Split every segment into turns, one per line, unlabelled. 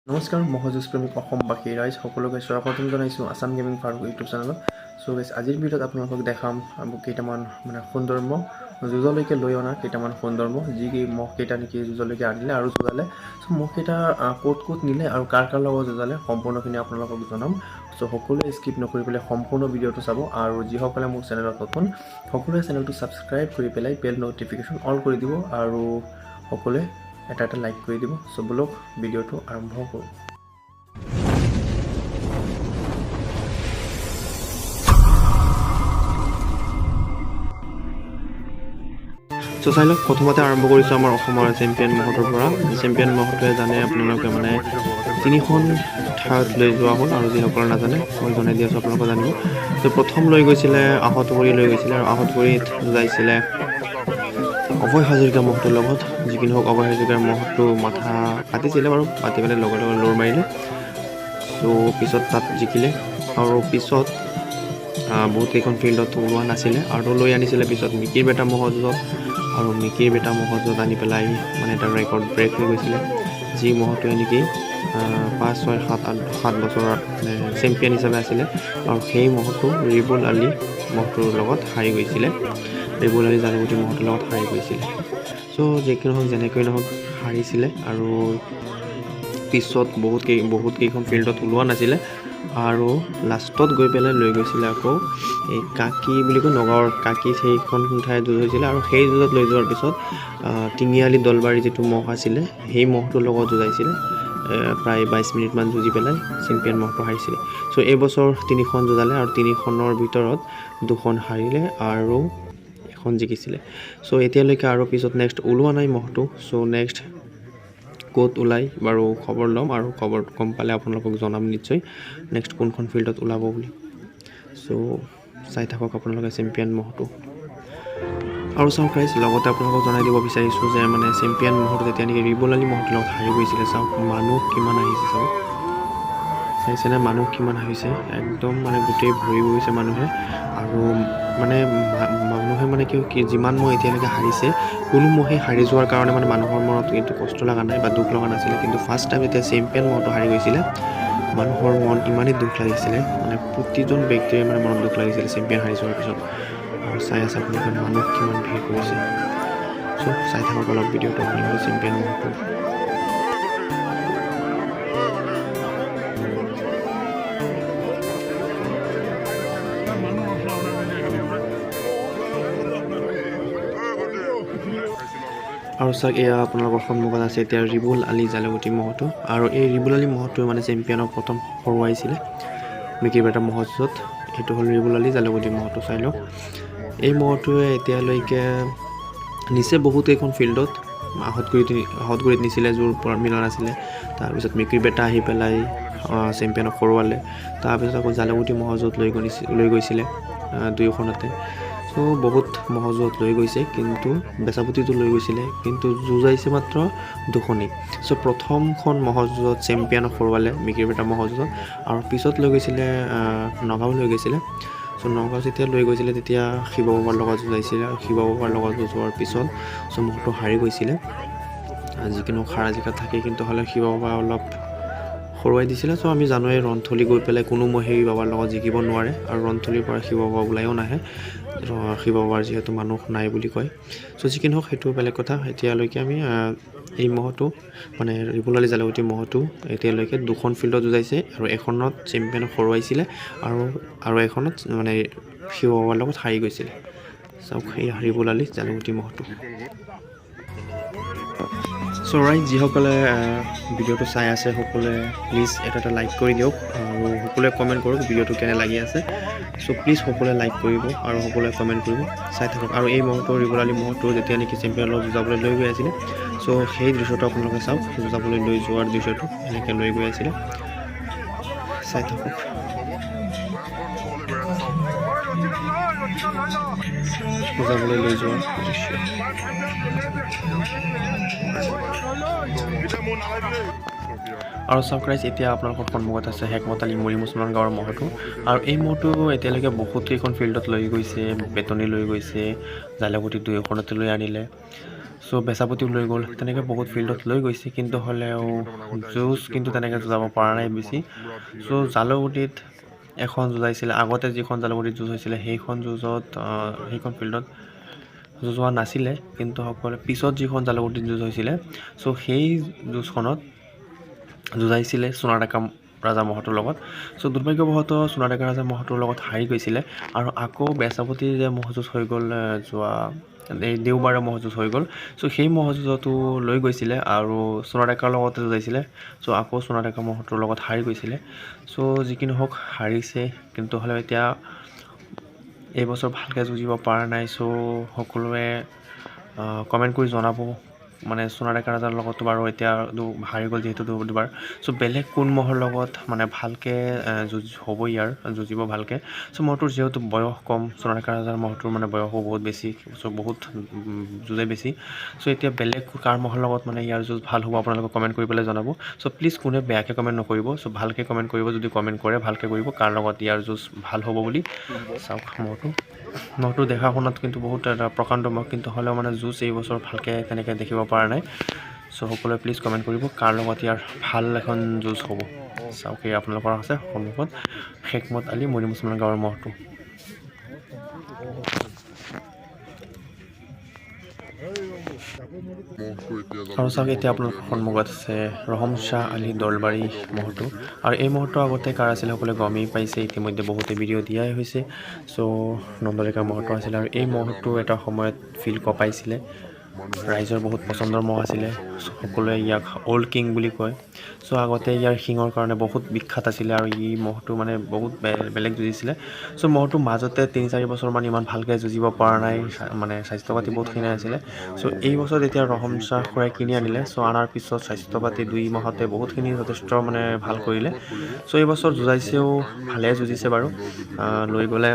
নমস্কাৰ মহযুঁজ প্ৰেমিক অসমবাসী ৰাইজ সকলোকে স্বাগতম জনাইছোঁ আছাম গেমিং ফাৰুক ইউটিউব চেনেলত। চ' গাইজ আজিৰ ভিডিঅ'ত আপোনালোকক দেখাম কেইটামান সুন্দৰ মহ যুঁজলৈকে লৈ অনা কেইটামান সুন্দৰ মহ যি মহকেইটা নেকি যুঁজলৈকে আনিলে আৰু যুঁজালে। চ' মহকেইটা ক'ত নিলে আৰু কাৰ লগত যুঁজালে সম্পূৰ্ণখিনি আপোনালোকক জনাম। চ' সকলোৱে স্কিপ নকৰি পেলাই সম্পূৰ্ণ ভিডিঅ'টো চাব আৰু যিসকলে মোৰ চেনেলত নতুন সকলোৱে চেনেলটো ছাবস্ক্ৰাইব কৰি পেলাই বেল ন'টিফিকেশ্যন অল কৰি দিব আৰু সকলোৱে এটা লাইক কৰি দিব। চ' বলক ভিডিঅ'টো আৰম্ভ কৰোঁ। চ' চাই লওক প্ৰথমতে আৰম্ভ কৰিছোঁ আমাৰ অসমৰ চেম্পিয়ন মহটোৰ পৰা। চেম্পিয়ন মহটোৱে জানে আপোনালোকে মানে 3খন ঠাইত লৈ যোৱা হ'ল আৰু যিসকলে নাজানে মই জনাই দি আছোঁ আপোনালোকে জানিব। ত' প্ৰথম লৈ গৈছিলে আহতগুৰি লৈ গৈছিলে আৰু আহতগুৰিত যাইছিলে অভয় হাজৰিকা মহটোৰ লগত। যিকি নহওক অভয় হাজৰিকাৰ মহটো মাথা কাটিছিলে বাৰু, কাটি পেলাই লগে লৰ মাৰিলে। চ' পিছত তাত জিকিলে আৰু পিছত বহুত কেইখন ফিল্ডত ওলোৱা নাছিলে আৰু লৈ আনিছিলে পিছত মিকিৰ বেটা মহযুঁজত আৰু মিকিৰ বেটা মহযুঁজত আনি পেলাই মানে এটা ৰেকৰ্ড ব্ৰেক হৈ গৈছিলে। যি মহটোৱে নেকি 5, 6, 7 বছৰত চেম্পিয়ন হিচাপে আছিলে আৰু সেই মহটো ৰিবুল আলী মহটোৰ লগত হাৰি গৈছিলে। ৰিবুল আলী জালুগুটি মহটোৰ লগত হাৰি গৈছিলে। চ' যিকি নহওক যেনেকৈ নহওক হাৰিছিলে আৰু পিছত বহুত কেইখন ফিল্ডত ওলোৱা নাছিলে আৰু লাষ্টত গৈ পেলাই লৈ গৈছিলে আকৌ এই কাকি বুলি কয় নগাঁৱৰ কাকি, সেইখন ঠাইত যুঁজ হৈছিলে আৰু সেই যুঁজত লৈ যোৱাৰ পিছত তিনিআলি দলবাৰী যিটো মহ আছিলে সেই মহটোৰ লগত যুঁজাইছিলে। প্ৰায় 22 মিনিটমান যুঁজি পেলাই চেম্পিয়ন মহটো হাৰিছিলে। চ' এইবছৰ 3খন যুঁজালে আৰু 3খনৰ ভিতৰত 2খন হাৰিলে আৰু এখন জিকিছিলে। চ' এতিয়ালৈকে আৰু পিছত নেক্সট ওলোৱা নাই মহটো। চ' নেক্সট ক'ত ওলাই বাৰু খবৰ ল'ম আৰু খবৰটো গম পালে আপোনালোকক জনাম নিশ্চয় নেক্সট কোনখন ফিল্ডত ওলাব বুলি। চ' চাই থাকক আপোনালোকে চেম্পিয়ন মহটো। আৰু চাওক গাইজ লগতে আপোনালোকক জনাই দিব বিচাৰিছোঁ যে মানে চেম্পিয়ন মহটো যেতিয়া নেকি ৰিবুল আলী মহটোৰ লগত হাৰি গৈছিলে, চাওক মানুহ কিমান আহিছে, চাওক চাইছেনে মানুহ কিমান আহিছে, একদম মানে গোটেই ভৰি গৈছে মানুহে। আৰু মানে মানুহে মানে কি যিমান মহ এতিয়ালৈকে হাৰিছে কোনো মহে হাৰি যোৱাৰ কাৰণে মানে মানুহৰ মনত কিন্তু কষ্ট লগা নাই বা দুখ লগা নাছিলে, কিন্তু ফাৰ্ষ্ট টাইম যেতিয়া চেম্পিয়ন মহটো হাৰি গৈছিলে মানুহৰ মন ইমানেই দুখ লাগিছিলে, মানে প্ৰতিজন ব্যক্তিৰে মানে মনত দুখ লাগিছিলে চেম্পিয়ন হাৰি যোৱাৰ পিছত। আৰু চাই আছে আপোনালোকে মানুহ কিমান ভিৰ কৰিছে। চ' চাই থাকক অলপ ভিডিঅ'টো আপোনালোকে চেম্পিয়ন মহটো। আৰু চাওক এয়া আপোনালোকৰ সন্মুখত আছে এতিয়া ৰিবুল আলী জালুগুটি মহটো। আৰু এই ৰিবুল আলী মহটোৱে মানে চেম্পিয়নক প্ৰথম হৰুৱাইছিলে মিকিৰ বেটা মহযুঁজত। সেইটো হ'ল ৰিবুল আলী জালুগুটি মহটো। চাই লওক এই মহটোৱে এতিয়ালৈকে নিচে বহুত কেইখন ফিল্ডত। আহতগুৰিত নিছিলে যোৰ মিলা নাছিলে। তাৰপিছত মিকিৰ বেটা আহি পেলাই চেম্পিয়নক হৰুৱালে। তাৰপিছত আকৌ জালুগুটি মহযুঁজত লৈ গৈছিলে 2খনতে। চ' বহুত মহযুঁজত লৈ গৈছে, কিন্তু বেচাপতিটো লৈ গৈছিলে, কিন্তু যুঁজাইছে মাত্ৰ 2খনেই। চ' প্ৰথমখন মহযুঁজত চেম্পিয়নক হৰুৱালে মিকিৰ বেটা মহযুঁজত আৰু পিছত লৈ গৈছিলে নগাঁও লৈ গৈছিলে। চ' নগাঁও যেতিয়া লৈ গৈছিলে তেতিয়া শিৱ বাবাৰ লগত যুঁজাইছিলে আৰু শিৱ বাবাৰ লগত যুঁজোৱাৰ পিছত চ' মহটো হাৰি গৈছিলে। যিকোনো হাৰা জিকা থাকে, কিন্তু হ'লে শিৱ বাবা অলপ হৰুৱাই দিছিলে। চ' আমি জানোৱেই ৰন্থলী গৈ পেলাই কোনো মহেই বাবাৰ লগত জিকিব নোৱাৰে আৰু ৰন্থলীৰ পৰা শিৱ বাবা ওলাইও নাহে, শিৱ বাবাৰ যিহেতু মানুহ নাই বুলি কয়। চ' যিকি নহওক সেইটো বেলেগ কথা। এতিয়ালৈকে আমি এই মহটো মানে ৰিবুল আলী জালুগুটি মহটো এতিয়ালৈকে 2খন ফিল্ডত যুঁজাইছে আৰু এখনত চেম্পিয়নক হৰুৱাইছিলে আৰু এখনত মানে শিৱ বাবাৰ লগত হাৰি গৈছিলে। চাওক এই ৰিবুল আলী জালুগুটি মহটো। চ' ৰাইট যিসকলে ভিডিঅ'টো চাই আছে সকলোৱে প্লিজ এটা লাইক কৰি দিয়ক আৰু সকলোৱে কমেণ্ট কৰক ভিডিঅ'টো কেনে লাগি আছে। চ' প্লিজ সকলোৱে লাইক কৰিব আৰু সকলোৱে কমেণ্ট কৰিব। চাই থাকক। আৰু এই মহটো ৰিবুল আলী মহটো যেতিয়া নেকি চেম্পিয়নৰ লগত যুঁজাবলৈ লৈ গৈ আছিলে, চ' সেই দৃশ্যটো আপোনালোকে চাওক। যুঁজাবলৈ লৈ যোৱাৰ দৃশ্যটো এনেকৈ লৈ গৈ আছিলে, চাই থাকক। যুঁজাবলৈ লৈ যোৱাৰ দৃশ্য। আৰু চাওক গাইজ এতিয়া আপোনালোকৰ সন্মুখত আছে হেকমত আলী মুৰি মুছলমান গাঁৱৰ মহটো। আৰু এই মহটো এতিয়ালৈকে বহুত কেইখন ফিল্ডত লৈ গৈছে, বেতনি লৈ গৈছে, জালুগুটি 2খনতে লৈ আনিলে। চ' বেচাপতিও লৈ গ'ল, তেনেকৈ বহুত ফিল্ডত লৈ গৈছে, কিন্তু হ'লেও যুঁজ কিন্তু তেনেকৈ যুঁজাব পৰা নাই বেছি। চ' জালুকুটিত এখন যুঁজাইছিলে, আগতে যিখন জালুকুটিত যুঁজ হৈছিলে সেইখন যুঁজত সেইখন ফিল্ডত যুঁজ হোৱা নাছিলে, কিন্তু সকলোৱে পিছত যিখন জালুকুটিত যুঁজ হৈছিলে চ' সেই যুঁজখনত যুঁজাইছিলে সোণাডেকা ৰাজা মহটোৰ লগত। চ' দুৰ্ভাগ্যবশতঃ সোণাডেকা ৰাজা মহটোৰ লগত হাৰি গৈছিলে, আৰু আকৌ বেচাপতিৰ যে মহযুঁজ হৈ গ'ল যোৱা এই দেওবাৰে মহযুঁজ হৈ গ'ল। চ' সেই মহযুঁজতো লৈ গৈছিলে আৰু সোণাডেকাৰ লগতে যুঁজাইছিলে। চ' আকৌ সোণাডেকা মহটোৰ লগত হাৰি গৈছিলে। চ' যি কি নহওক হাৰিছে, কিন্তু হ'লেও এতিয়া এইবছৰ ভালকৈ যুঁজিব পৰা নাই। চ' সকলোৱে কমেণ্ট কৰি জনাব, মানে সোণাডেকা ৰাজাৰ লগতো বাৰু এতিয়া হাৰি গ'ল যিহেতু দুবাৰ। চ' বেলেগ কোন মহৰ লগত মানে ভালকৈ যুঁজ হ'ব, ইয়াৰ যুঁজিব ভালকৈ। চ' মহটোৰ যিহেতু বয়স কম, সোণাডেকা ৰাজাৰ মহটোৰ মানে বয়সো বহুত বেছি, চ' বহুত যুঁজে বেছি। চ' এতিয়া বেলেগ কাৰ মহৰ লগত মানে ইয়াৰ যুঁজ ভাল হ'ব আপোনালোকে কমেণ্ট কৰি পেলাই জনাব। চ' প্লিজ কোনে বেয়াকৈ কমেণ্ট নকৰিব, চ' ভালকৈ কমেণ্ট কৰিব, যদি কমেণ্ট কৰে ভালকৈ কৰিব কাৰ লগত ইয়াৰ যুঁজ ভাল হ'ব বুলি। চাওক মহটো দেখা শুনাত কিন্তু বহুত এটা প্ৰকাণ্ড মহ, কিন্তু হ'লেও মানে যুঁজ এইবছৰ ভালকৈ তেনেকৈ দেখিব পৰা নাই। চ' সকলোৱে প্লিজ কমেণ্ট কৰিব কাৰ লগত ইয়াৰ ভাল এখন যুঁজ হ'ব। চাওক এই আপোনালোকৰ আছে সন্মুখত শেখমত আলী মৰি মুছলমান গাঁৱৰ মহটো। আৰু চাওক এতিয়া আপোনালোকৰ সন্মুখত আছে ৰহম শ্বাহ আলী দলবাৰী মহটো। আৰু এই মহটো আগতে কাৰ আছিলে সকলোৱে গমেই পাইছে, ইতিমধ্যে বহুতে ভিডিঅ' দিয়াই হৈছে। চ' নন্দলিকা মহটো আছিলে, আৰু এই মহটো এটা সময়ত ফিল্ড কপাইছিলে, ৰাইজৰ বহুত পচন্দৰ মহ আছিলে। সকলোৱে ইয়াক অল্ড কিং বুলি কয়। চ' আগতে ইয়াৰ শিঙৰ কাৰণে বহুত বিখ্যাত আছিলে, আৰু ই মহটো মানে বহুত বেলেগ যুঁজিছিলে। চ' মহটো মাজতে 3-4 বছৰমান ইমান ভালকৈ যুঁজিব পৰা নাই, মানে স্বাস্থ্য পাতি বহুত খিনাই আছিলে। চ' এই বছৰ যেতিয়া ৰহম শ্বাহ খুৰাই কিনি আনিলে, চ' অনাৰ পিছত স্বাস্থ্য পাতি 2 মাহতে বহুতখিনি যথেষ্ট মানে ভাল কৰিলে। চ' এই বছৰ যুঁজাইছেও, ভালে যুঁজিছে বাৰু। লৈ গ'লে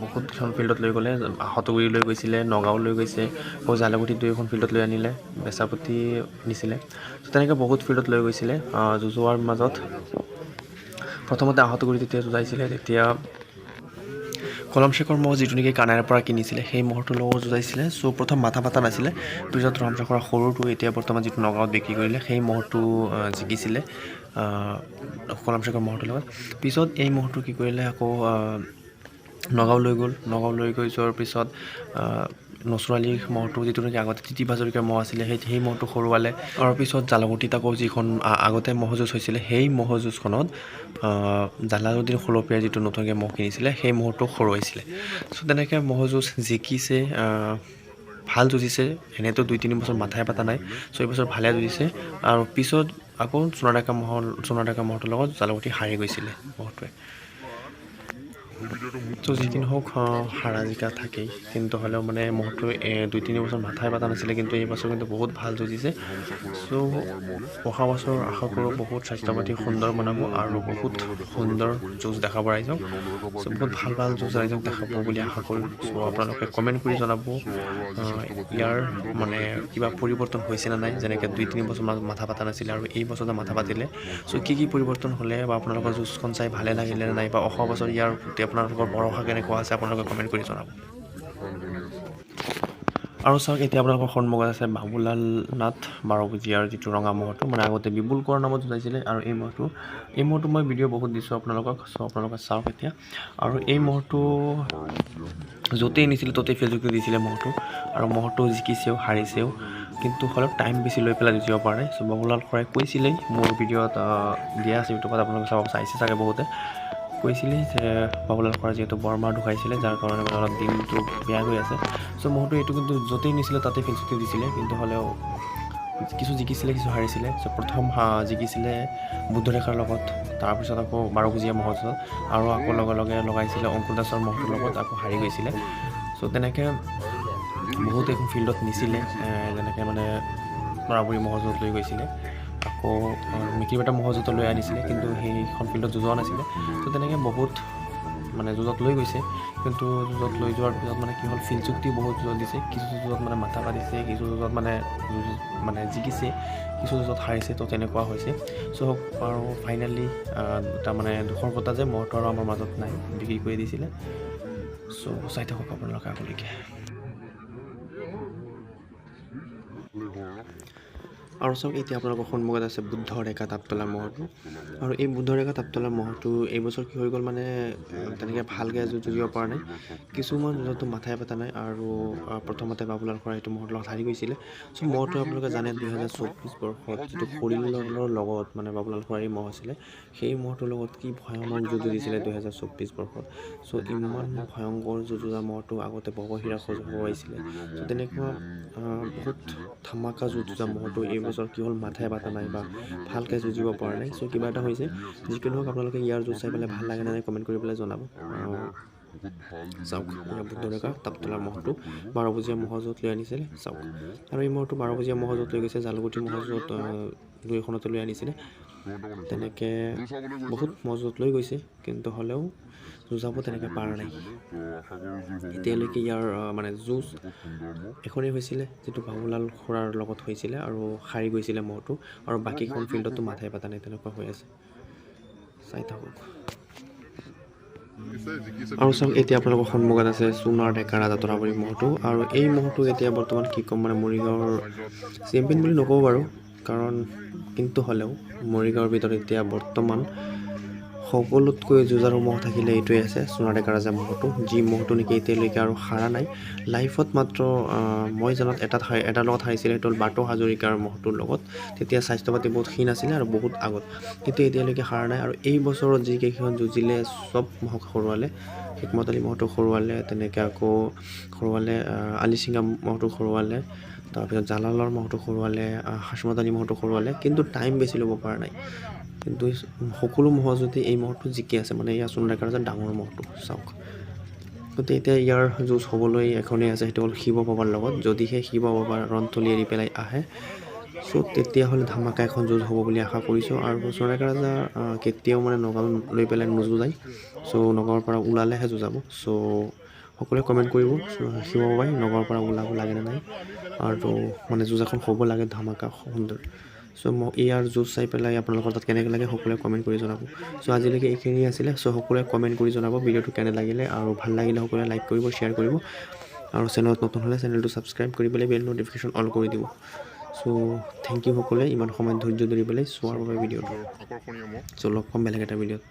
বহুতখন ফিল্ডত লৈ গ'লে, আহতগুৰি লৈ গৈছিলে, নগাঁও লৈ গৈছে, আকৌ জালুকুটিত 2খন ফিল্ডত লৈ আনিলে, বেচাপতি নিছিলে। চ' তেনেকৈ বহুত ফিল্ডত লৈ গৈছিলে যুঁজোৱাৰ মাজত। প্ৰথমতে আহতগুৰি যেতিয়া যুঁজাইছিলে তেতিয়া কলম শেখৰ মহ যিটো নেকি কানাইৰ পৰা কিনিছিলে, সেই মহটোৰ লগত যুঁজাইছিলে। চ' প্ৰথম মাথা পাতা নাছিলে, পিছত ৰহম শেখৰ সৰুটো এতিয়া বৰ্তমান যিটো নগাঁৱত বিক্ৰী কৰিলে, সেই মহটো জিকিছিলে কলম শেখৰ মহটোৰ লগত। পিছত এই মহটো কি কৰিলে, আকৌ নগাঁও লৈ গ'ল। নগাঁও লৈ গৈ যোৱাৰ পিছত নচৰ আলীৰ মহটো যিটো নেকি আগতে তিতি হাজৰিকাৰ মহ আছিলে, সেই মহটো সৰুৱালে। আৰু পিছত জালুকুটিত আকৌ যিখন আগতে মহযুঁজ হৈছিলে, সেই মহযুঁজখনত জালালুদ্দিন খলপীয়াৰ যিটো নতুনকৈ মহ কিনিছিলে, সেই মহটো হৰুৱাইছিলে। চ' তেনেকৈ মহযুঁজ জিকিছে, ভাল যুঁজিছে। এনেতো 2-3 বছৰ মাথাই পাতা নাই, চ' এইবছৰ ভালে যুঁজিছে। আৰু পিছত আকৌ সোণাডেকা মহটোৰ লগত জালুকুটি হাৰি গৈছিলে মহটোৱে। চ' যি কি নহওক হাৰা জিকা থাকেই, কিন্তু হ'লেও মানে মহটো 2-3 বছৰ মাথাই পাতা নাছিলে, কিন্তু এই বছৰ কিন্তু বহুত ভাল যুঁজিছে। চ' অহা বছৰ আশা কৰোঁ বহুত স্বাস্থ্য পাতি সুন্দৰ বনাব আৰু বহুত সুন্দৰ যুঁজ দেখাব ৰাইজক। চ' বহুত ভাল যুঁজ ৰাইজক দেখাব বুলি আশা কৰোঁ। চ' আপোনালোকে কমেণ্ট কৰি জনাব ইয়াৰ মানে কিবা পৰিৱৰ্তন হৈছে নে নাই, যেনেকৈ 2-3 বছৰ মাথা পাতা নাছিলে আৰু এই বছৰতে মাথা পাতিলে। চ' কি পৰিৱৰ্তন হ'লে, বা আপোনালোকৰ যুঁজখন চাই ভালে লাগিলে নে নাই, বা অহা বছৰ ইয়াৰ প্ৰতি আপোনালোকৰ ভৰসা কেনেকুৱা আছে, আপোনালোকে কমেণ্ট কৰি জনাব। আৰু চাওক এতিয়া আপোনালোকৰ সন্মুখত আছে বাবুলাল নাথ 12 ভুজীয়াৰ যিটো ৰঙা মহটো, মানে আগতে বিপুল কোঁৱৰৰ নামত যুঁজাইছিলে। আৰু এই মহটো মই ভিডিঅ' বহুত দিছোঁ আপোনালোকক, চ' আপোনালোকে চাওক এতিয়া। আৰু এই মহটো য'তেই নিছিলে ত'তেই ফেচবুকে দিছিলে মহটো, আৰু মহটো জিকিছেও হাৰিছেও, কিন্তু হ'লেও টাইম বেছি লৈ পেলাই যুঁজিব পৰা নাই। চ' বাবুলাল খুৰাই কৈছিলেই, মোৰ ভিডিঅ'ত দিয়া আছে ইউটিউবত, আপোনালোকে চাইছে চাগে বহুতে, কৈছিলেই যে বাবুলাল খুৰাই যিহেতু বৰমাৰ ঢুকাইছিলে, যাৰ কাৰণে মানে অলপ দিনটো বেয়া হৈ আছে। চ' মহটো এইটো কিন্তু য'তেই নিছিলে তাতেই ফেচবুকে দিছিলে, কিন্তু হ'লেও কিছু জিকিছিলে, কিছু হাৰিছিলে। চ' প্ৰথম জিকিছিলে বুদ্ধৰেখাৰ লগত, তাৰপিছত আকৌ 12 ভুজীয়া মহযুঁজত, আৰু আকৌ লগে লগাইছিলে অংকুৰ দাসৰ মহটোৰ লগত, আকৌ হাৰি গৈছিলে। চ' তেনেকৈ বহুত এখন ফিল্ডত নিছিলে, যেনেকৈ মানে তৰাবুৰী মহযুঁজত লৈ গৈছিলে, আকৌ মিকিৰবেটা মহযুঁজত লৈ আনিছিলে, কিন্তু সেইখন ফিল্ডত যুঁজোৱা নাছিলে। চ' তেনেকৈ বহুত মানে যুঁজত লৈ গৈছে, কিন্তু যুঁজত লৈ যোৱাৰ পিছত মানে কি হ'ল, ফিল্ড চুক্তি বহুত যুঁজত দিছে, কিছু যুঁজত মানে মাথা পাতিছে, কিছু যুঁজত মানে জিকিছে, কিছু যুঁজত হাৰিছে। তো তেনেকুৱা হৈছে। চ' আৰু ফাইনেলি এটা মানে দুখৰ কথা যে মহটো আৰু আমাৰ মাজত নাই, বিক্ৰী কৰি দিছিলে। চ' চাই থাকক আপোনালোকে আগলৈকে। আৰু চাওক এতিয়া আপোনালোকৰ সন্মুখত আছে বুদ্ধ ৰেখা তাপতলা মহৰটো আৰু এই বুদ্ধ ৰেখা তাপতলা মহৰটো এইবছৰ কি হৈ গ'ল মানে তেনেকৈ ভালকৈ যুঁজিব পৰা নাই কিছুমান য'তো মাথাই পতা নাই আৰু প্ৰথমতে বাবুলাল খুৰা এইটো মহৰ লগত হাৰি গৈছিলে চ' মহটো আপোনালোকে জানে 2024 বৰ্ষত যিটো খৰিলৰ লগত মানে বাবুলাল খুৰাৰ মহ আছিলে সেই মহটোৰ লগত কি ভয়ানক যুঁজ দিছিলে 2024 বৰ্ষত চ' ইমান ভয়ংকৰ যুঁজা মহটো আগতে বগহীৰা হৰুৱাইছিলে চ' তেনেকুৱা বহুত ধামাকা যুঁজা মহটো এইবছৰ কি হ'ল মাথাই পাতা নাই বা ভালকৈ যুঁজিব পৰা নাই চ' কিবা এটা হৈছে যিকোনো হওক আপোনালোকে ইয়াৰ যুঁজ চাই পেলাই ভাল লাগে নে কমেণ্ট কৰি পেলাই জনাব চাওক বুদ্ধ ৰেখা তাপতলা মহটো 12 বজীয়া মহজত লৈ আনিছিলে চাওক আৰু এই মহটো 12 বজীয়া মহজত লৈ গৈছে জালুগুটি মহজত 2খনতে লৈ আনিছিলে তেনেকৈ বহুত মজত লৈ গৈছে কিন্তু হ'লেও যুঁজাব তেনেকৈ পাৰা নাই এতিয়ালৈকে ইয়াৰ মানে যুঁজ এখনেই হৈছিলে যিটো বাবুলাল খুৰাৰ লগত হৈছিলে আৰু হাৰি গৈছিলে মহটো আৰু বাকীখন ফিল্ডতো মাথাই পাতা নাই তেনেকুৱা হৈ আছে চাই থাকক আৰু চাওক এতিয়া আপোনালোকৰ সন্মুখত আছে সোণৰ ডেকা ৰাজা তৰাবৰী মহটো আৰু এই মহটো এতিয়া বৰ্তমান কি ক'ম মানে মৰিগাঁৱৰ চেম্পিয়ন বুলি নকওঁ বাৰু কাৰণ কিন্তু হ'লেও মৰিগাঁৱৰ ভিতৰত এতিয়া বৰ্তমান সকলোতকৈ যুঁজাৰু মহ থাকিলে এইটোৱে আছে সোণৰ ডেকা ৰাজা মহটো যি মহটো নেকি এতিয়ালৈকে আৰু হাৰা নাই লাইফত মাত্ৰ মই জনাত এটাৰ লগত হাৰিছিলে সেইটো হ'ল বাটৌ হাজৰিকাৰ মহটোৰ লগত তেতিয়া স্বাস্থ্য পাতি বহুত ক্ষীণ আছিলে আৰু বহুত আগত কিন্তু এতিয়ালৈকে হাৰা নাই আৰু এই বছৰত যিকেইখন যুঁজিলে চব মহক হৰুৱালে হিকমত আলী মহটোক হৰুৱালে তেনেকৈ আকৌ হৰুৱালে আলি সিঙা মহটোক হৰুৱালে তাৰপিছত জালালৰ মহটোক হৰুৱালে হাসমত আলী মহটোক হৰুৱালে কিন্তু টাইম বেছি ল'ব পৰা নাই কিন্তু সকলো মহ যদি এই মহটো জিকি আছে মানে ইয়াৰ সোণৰ ডেকা ৰাজাৰ ডাঙৰ মহটো চাওক গতিকে এতিয়া ইয়াৰ যুঁজ হ'বলৈ এখনেই আছে সেইটো হ'ল শিৱ বাবাৰ লগত যদিহে শিৱ বাবাৰ ৰণথলী এৰি পেলাই আহে চ' তেতিয়াহ'লে ধামাকা এখন যুঁজ হ'ব বুলি আশা কৰিছোঁ আৰু সোণৰ ডেকা ৰাজা কেতিয়াও মানে নগাঁও লৈ পেলাই নোযুঁজায় চ' নগাঁৱৰ পৰা ওলালেহে যুঁজাব চ' সকলোৱে কমেণ্ট কৰিব শিৱ বাবাই নগাঁৱৰ পৰা ওলাব লাগে নে নাই আৰু মানে যুঁজ এখন হ'ব লাগে ধামাকা সুন্দৰ চ' মই ইয়াৰ যুঁজ চাই পেলাই আপোনালোকৰ তাত কেনেকৈ লাগে সকলোৱে কমেণ্ট কৰি জনাব চ' আজিলৈকে এইখিনি আছিলে চ' সকলোৱে কমেণ্ট কৰি জনাব ভিডিঅ'টো কেনে লাগিলে আৰু ভাল লাগিলে সকলোৱে লাইক কৰিব শ্বেয়াৰ কৰিব আৰু চেনেলত নতুন হ'লে চেনেলটো ছাবস্ক্ৰাইব কৰি পেলাই বেল ন'টিফিকেশ্যন অল কৰি দিব চ' থেংক ইউ সকলোৱে ইমান সময় ধৈৰ্য ধৰি পেলাই চোৱাৰ বাবে ভিডিঅ'টো চ' লগ পাম বেলেগ এটা ভিডিঅ'ত